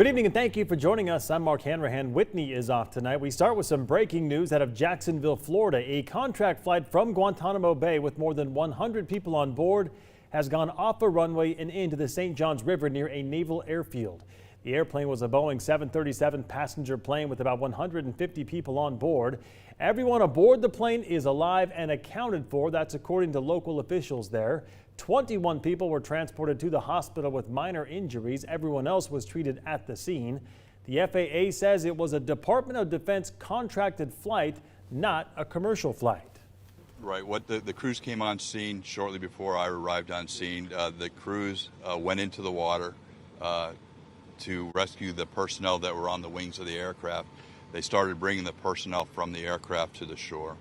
Good evening and thank you for joining us. I'm Mark Hanrahan. Whitney is off tonight. We start with some breaking news out of Jacksonville, Florida. A contract flight from Guantanamo Bay with more than 100 people on board has gone off a runway and into the St. Johns River near a naval airfield. The airplane was a Boeing 737 passenger plane with about 150 people on board. Everyone aboard the plane is alive and accounted for. That's according to local officials there. 21 people were transported to the hospital with minor injuries. Everyone else was treated at the scene. The FAA says it was a Department of Defense contracted flight, not a commercial flight. Right. What the crews came on scene shortly before I arrived on scene. The crews went into the water to rescue the personnel that were on the wings of the aircraft. They started bringing the personnel from the aircraft to the shore.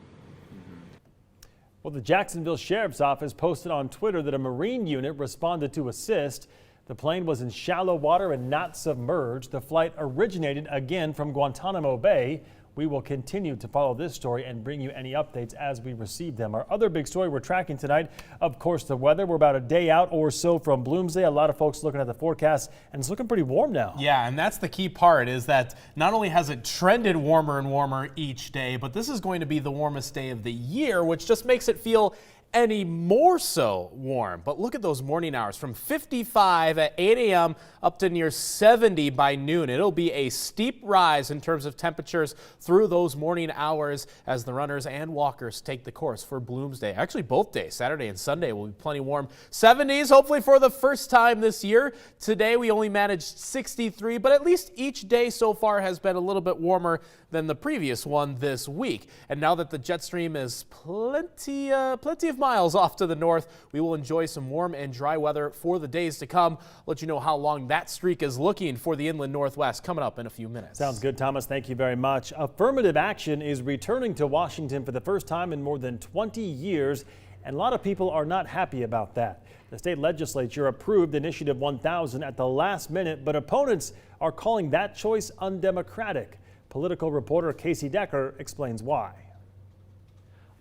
Well, the Jacksonville Sheriff's Office posted on Twitter that a Marine unit responded to assist. The plane was in shallow water and not submerged. The flight originated again from Guantanamo Bay. We will continue to follow this story and bring you any updates as we receive them. Our other big story we're tracking tonight, of course, the weather. We're about a day out or so from Bloomsday. A lot of folks looking at the forecast, and it's looking pretty warm now. Yeah, and that's the key part, is that not only has it trended warmer and warmer each day, but this is going to be the warmest day of the year, which just makes it feel any more so warm. But look at those morning hours, from 55 at 8 a.m. up to near 70 by noon. It'll be a steep rise in terms of temperatures through those morning hours as the runners and walkers take the course for Bloomsday. Actually, both days, Saturday and Sunday, will be plenty warm. 70s, hopefully for the first time this year. Today, we only managed 63, but at least each day so far has been a little bit warmer than the previous one this week. And now that the jet stream is plenty of miles off to the north, we will enjoy some warm and dry weather for the days to come. I'll let you know how long that streak is looking for the inland northwest coming up in a few minutes. Sounds good, Thomas. Thank you very much. Affirmative action is returning to Washington for the first time in more than 20 years, and a lot of people are not happy about that. The state legislature approved Initiative 1000 at the last minute, but opponents are calling that choice undemocratic. Political reporter Casey Decker explains why.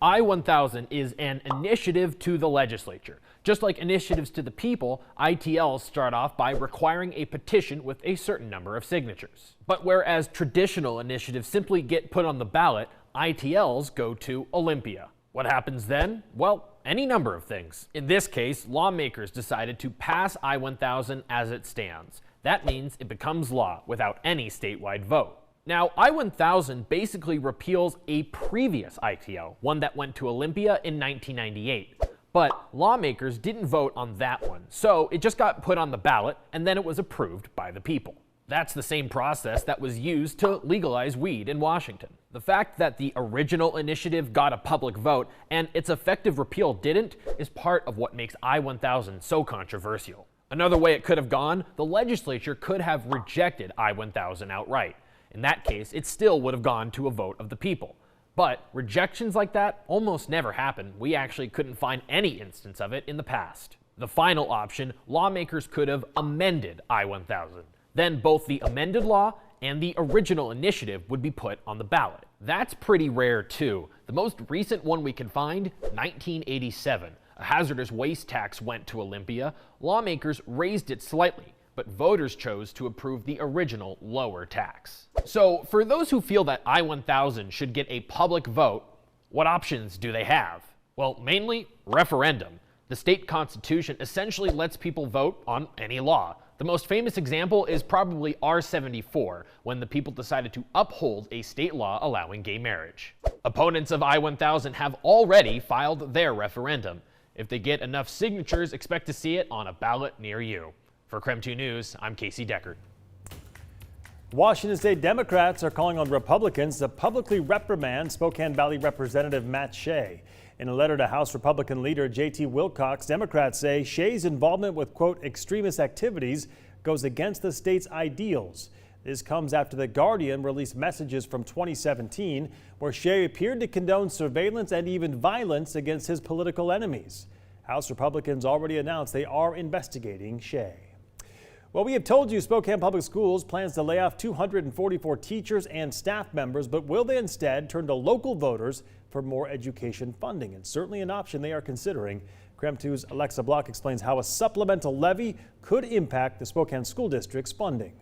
I-1000 is an initiative to the legislature. Just like initiatives to the people, ITLs start off by requiring a petition with a certain number of signatures. But whereas traditional initiatives simply get put on the ballot, ITLs go to Olympia. What happens then? Well, any number of things. In this case, lawmakers decided to pass I-1000 as it stands. That means it becomes law without any statewide vote. Now, I-1000 basically repeals a previous ITL, one that went to Olympia in 1998. But lawmakers didn't vote on that one, so it just got put on the ballot and then it was approved by the people. That's the same process that was used to legalize weed in Washington. The fact that the original initiative got a public vote and its effective repeal didn't is part of what makes I-1000 so controversial. Another way it could have gone, the legislature could have rejected I-1000 outright. In that case, it still would have gone to a vote of the people. But rejections like that almost never happen. We actually couldn't find any instance of it in the past. The final option, lawmakers could have amended I-1000. Then both the amended law and the original initiative would be put on the ballot. That's pretty rare too. The most recent one we can find, 1987. A hazardous waste tax went to Olympia. Lawmakers raised it slightly, but voters chose to approve the original lower tax. So for those who feel that I-1000 should get a public vote, what options do they have? Well, mainly referendum. The state constitution essentially lets people vote on any law. The most famous example is probably R-74, when the people decided to uphold a state law allowing gay marriage. Opponents of I-1000 have already filed their referendum. If they get enough signatures, expect to see it on a ballot near you. For KREM 2 News, I'm Casey Deckard. Washington State Democrats are calling on Republicans to publicly reprimand Spokane Valley Representative Matt Shea. In a letter to House Republican leader J.T. Wilcox, Democrats say Shea's involvement with, quote, extremist activities goes against the state's ideals. This comes after The Guardian released messages from 2017 where Shea appeared to condone surveillance and even violence against his political enemies. House Republicans already announced they are investigating Shea. Well, we have told you Spokane Public Schools plans to lay off 244 teachers and staff members, but will they instead turn to local voters for more education funding? It's certainly an option they are considering. KREM 2's Alexa Block explains how a supplemental levy could impact the Spokane School District's funding.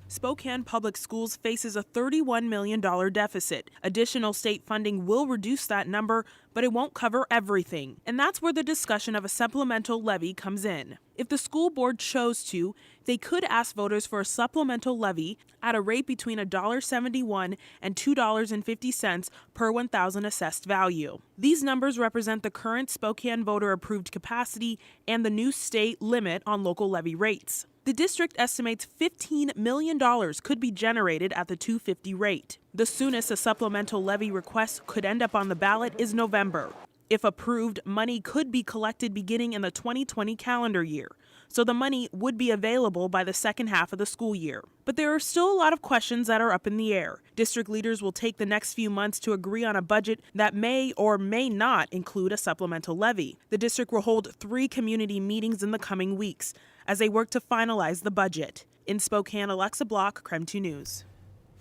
Spokane Public Schools faces a $31 million deficit. Additional state funding will reduce that number, but it won't cover everything. And that's where the discussion of a supplemental levy comes in. If the school board chose to, they could ask voters for a supplemental levy at a rate between $1.71 and $2.50 per 1,000 assessed value. These numbers represent the current Spokane voter-approved capacity and the new state limit on local levy rates. The district estimates $15 million could be generated at the $2.50 rate. The soonest a supplemental levy request could end up on the ballot is November. If approved, money could be collected beginning in the 2020 calendar year, so the money would be available by the second half of the school year. But there are still a lot of questions that are up in the air. District leaders will take the next few months to agree on a budget that may or may not include a supplemental levy. The district will hold 3 community meetings in the coming weeks as they work to finalize the budget. In Spokane, Alexa Block, KREM 2 News.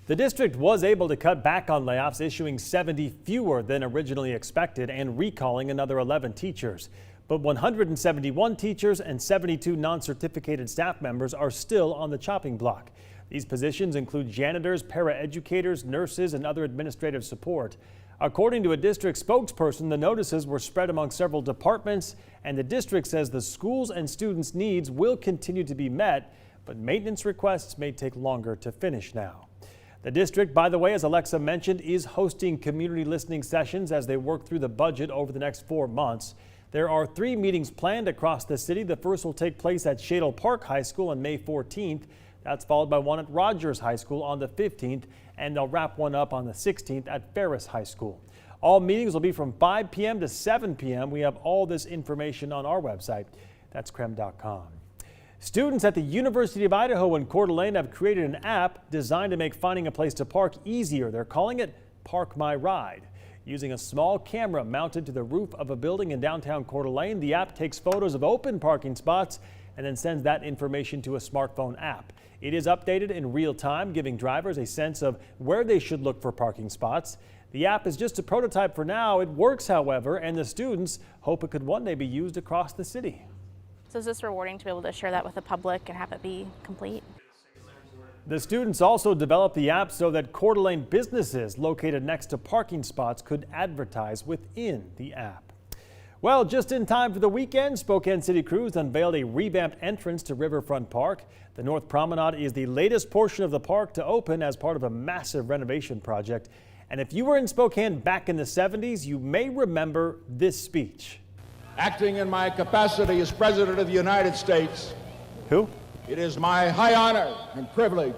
The district was able to cut back on layoffs, issuing 70 fewer than originally expected and recalling another 11 teachers. But 171 teachers and 72 non-certificated staff members are still on the chopping block. These positions include janitors, paraeducators, nurses, and other administrative support. According to a district spokesperson, the notices were spread among several departments, and the district says the schools and students' needs will continue to be met, but maintenance requests may take longer to finish now. The district, by the way, as Alexa mentioned, is hosting community listening sessions as they work through the budget over the next 4 months. There are 3 meetings planned across the city. The first will take place at Shadle Park High School on May 14th. That's followed by one at Rogers High School on the 15th, and they'll wrap one up on the 16th at Ferris High School. All meetings will be from 5 p.m. to 7 p.m. We have all this information on our website. That's KREM.com. Students at the University of Idaho in Coeur d'Alene have created an app designed to make finding a place to park easier. They're calling it Park My Ride. Using a small camera mounted to the roof of a building in downtown Coeur d'Alene, the app takes photos of open parking spots and then sends that information to a smartphone app. It is updated in real time, giving drivers a sense of where they should look for parking spots. The app is just a prototype for now. It works, however, and the students hope it could one day be used across the city. So is this rewarding to be able to share that with the public and have it be complete? The students also developed the app so that Coeur d'Alene businesses located next to parking spots could advertise within the app. Well, just in time for the weekend, Spokane City Crews unveiled a revamped entrance to Riverfront Park. The North Promenade is the latest portion of the park to open as part of a massive renovation project. And if you were in Spokane back in the 70s, you may remember this speech. Acting in my capacity as President of the United States, Who? it is my high honor and privilege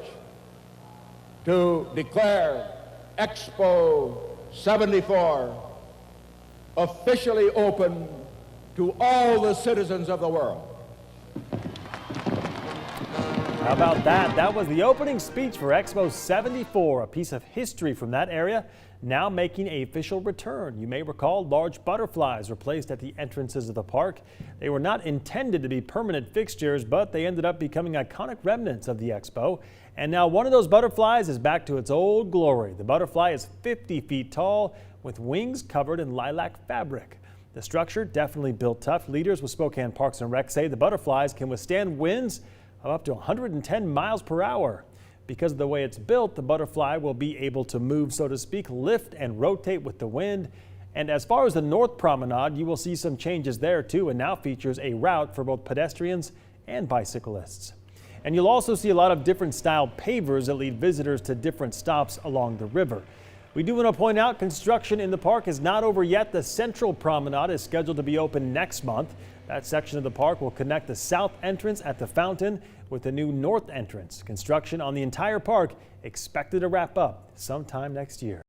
to declare Expo 74 officially open to all the citizens of the world. How about that? That was the opening speech for Expo 74, a piece of history from that area, now making an official return. You may recall large butterflies were placed at the entrances of the park. They were not intended to be permanent fixtures, but they ended up becoming iconic remnants of the expo. And now one of those butterflies is back to its old glory. The butterfly is 50 feet tall with wings covered in lilac fabric. The structure definitely built tough. Leaders with Spokane Parks and Rec say the butterflies can withstand winds of up to 110 miles per hour. Because of the way it's built, the butterfly will be able to move, so to speak, lift and rotate with the wind. And as far as the North Promenade, you will see some changes there too, and now features a route for both pedestrians and bicyclists. And you'll also see a lot of different style pavers that lead visitors to different stops along the river. We do want to point out construction in the park is not over yet. The Central Promenade is scheduled to be open next month. That section of the park will connect the south entrance at the fountain with the new north entrance. Construction on the entire park expected to wrap up sometime next year.